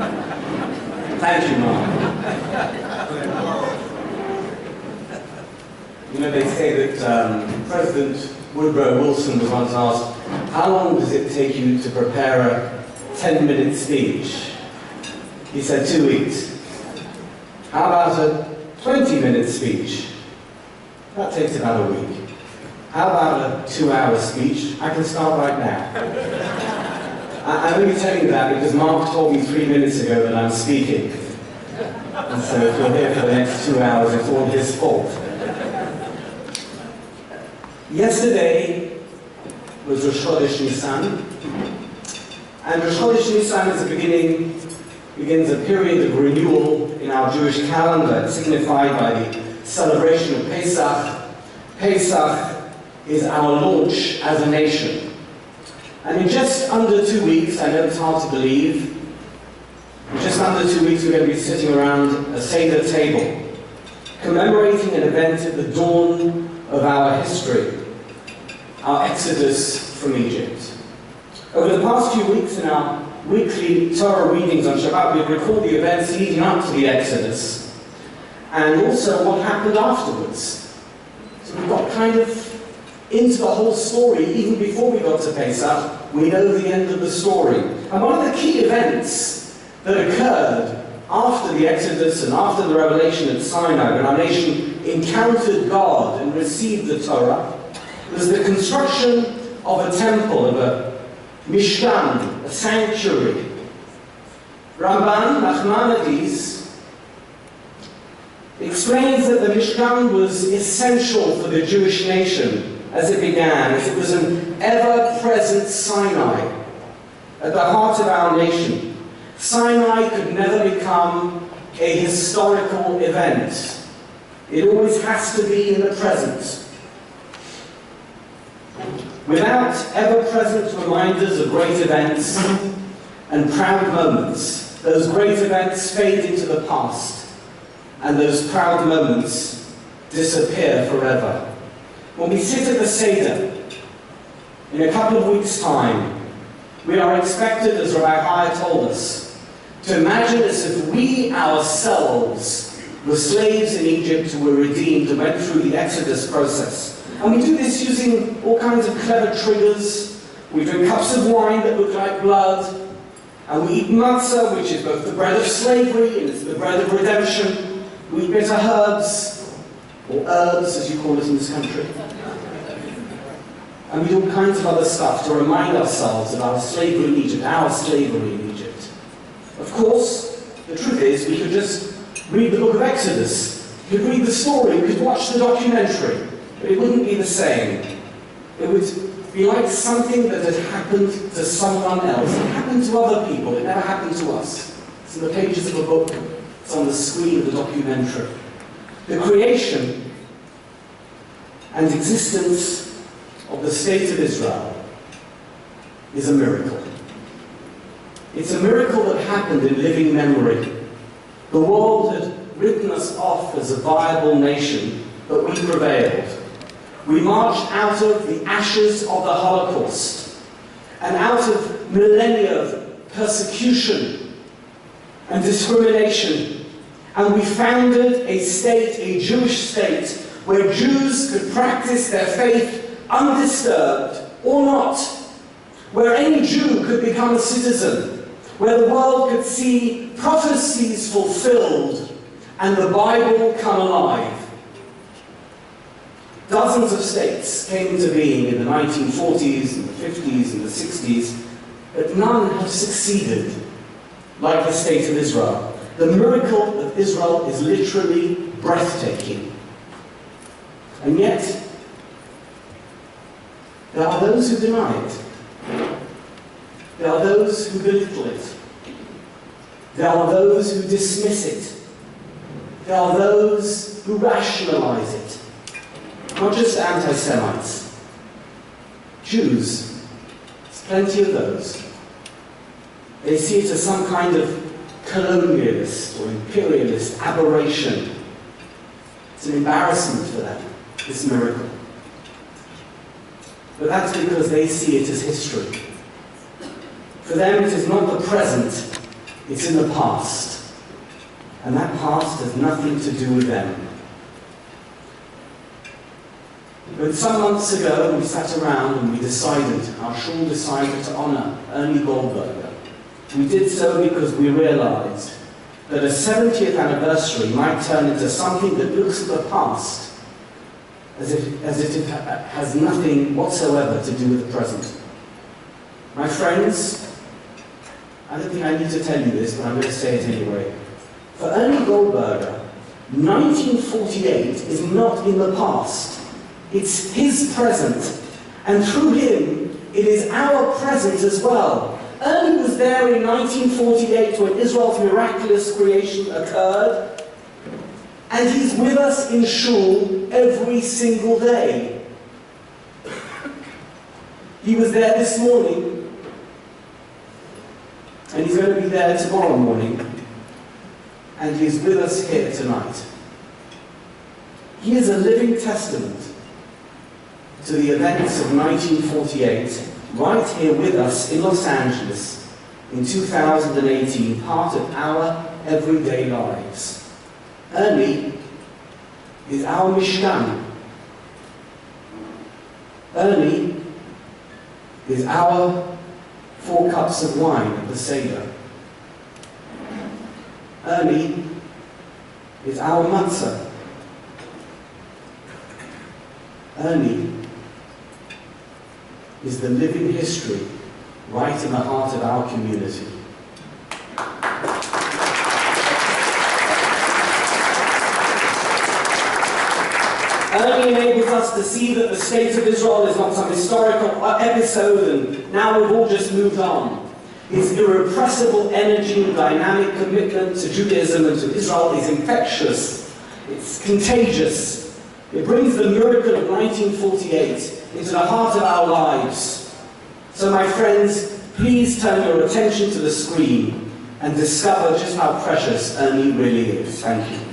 Thank you, Mark. You know, they say that President Woodrow Wilson was once asked, how long does it take you to prepare a 10-minute speech? He said 2 weeks. How about a 20-minute speech? That takes about a week. How about a 2-hour speech? I can start right now. I'm only telling you that because Mark told me 3 minutes ago that I'm speaking. And so if you're here for the next 2 hours, it's all his fault. Yesterday was Rosh Chodesh Nisan. And Rosh Chodesh Nisan begins a period of renewal in our Jewish calendar. It's signified by the celebration of Pesach. Pesach is our launch as a nation. And in just under 2 weeks, I know it's hard to believe, in just under 2 weeks we're going to be sitting around a Seder table, commemorating an event at the dawn of our history, our exodus from Egypt. Over the past few weeks in our weekly Torah readings on Shabbat, we've recalled the events leading up to the Exodus, and also what happened afterwards. So we've got kind of into the whole story, even before we got to Pesach. We know the end of the story. And one of the key events that occurred after the Exodus and after the revelation at Sinai, when our nation encountered God and received the Torah, was the construction of a temple, of a Mishkan, a sanctuary. Ramban Nachmanides explains that the Mishkan was essential for the Jewish nation as it began, as it was an ever-present Sinai at the heart of our nation. Sinai could never become a historical event. It always has to be in the present. Without ever-present reminders of great events and proud moments, those great events fade into the past, and those proud moments disappear forever. When we sit at the Seder, in a couple of weeks' time, we are expected, as Rabbi Haya told us, to imagine as if we ourselves were slaves in Egypt who were redeemed and went through the Exodus process. And we do this using all kinds of clever triggers. We drink cups of wine that look like blood, and we eat matzah, which is both the bread of slavery and it's the bread of redemption. We eat bitter herbs, or herbs, as you call it in this country. And we do all kinds of other stuff to remind ourselves of our slavery in Egypt, our slavery in Egypt. Of course, the truth is, we could just read the book of Exodus. We could read the story, we could watch the documentary, but it wouldn't be the same. It would be like something that had happened to someone else. It happened to other people, it never happened to us. It's in the pages of a book, it's on the screen of the documentary. The creation and existence of the state of Israel is a miracle. It's a miracle that happened in living memory. The world had written us off as a viable nation, but we prevailed. We marched out of the ashes of the Holocaust and out of millennia of persecution and discrimination. And we founded a state, a Jewish state, where Jews could practice their faith undisturbed or not, where any Jew could become a citizen, where the world could see prophecies fulfilled and the Bible come alive. Dozens of states came into being in the 1940s and the 50s and the 60s, but none have succeeded like the state of Israel. The miracle of Israel is literally breathtaking. And yet, there are those who deny it. There are those who belittle it. There are those who dismiss it. There are those who rationalize it. Not just anti-Semites. Jews. There's plenty of those. They see it as some kind of colonialist or imperialist aberration. It's an embarrassment for them, this miracle. But that's because they see it as history. For them, it is not the present, It's in the past. And that past has nothing to do with them. But some months ago, we sat around and our shul decided to honor Ernie Goldberger. We did so because we realized that a 70th anniversary might turn into something that looks at the past as if it has nothing whatsoever to do with the present. My friends, I don't think I need to tell you this, but I'm going to say it anyway. For Ernie Goldberger, 1948 is not in the past. It's his present. And through him, it is our present as well. Ernie was there in 1948 when Israel's miraculous creation occurred. And he's with us in shul every single day. He was there this morning. And he's going to be there tomorrow morning. And he's with us here tonight. He is a living testament to the events of 1948, right here with us in Los Angeles in 2018, part of our everyday lives. Ernie is our Mishkan. Ernie is our 4 cups of wine at the Seder. Ernie is our matzah. Ernie is the living history right in the heart of our community. Ernie enables us to see that the state of Israel is not some historical episode and now we've all just moved on. His irrepressible energy and dynamic commitment to Judaism and to Israel is infectious. It's contagious. It brings the miracle of 1948 into the heart of our lives. So my friends, please turn your attention to the screen and discover just how precious Ernie really is. Thank you.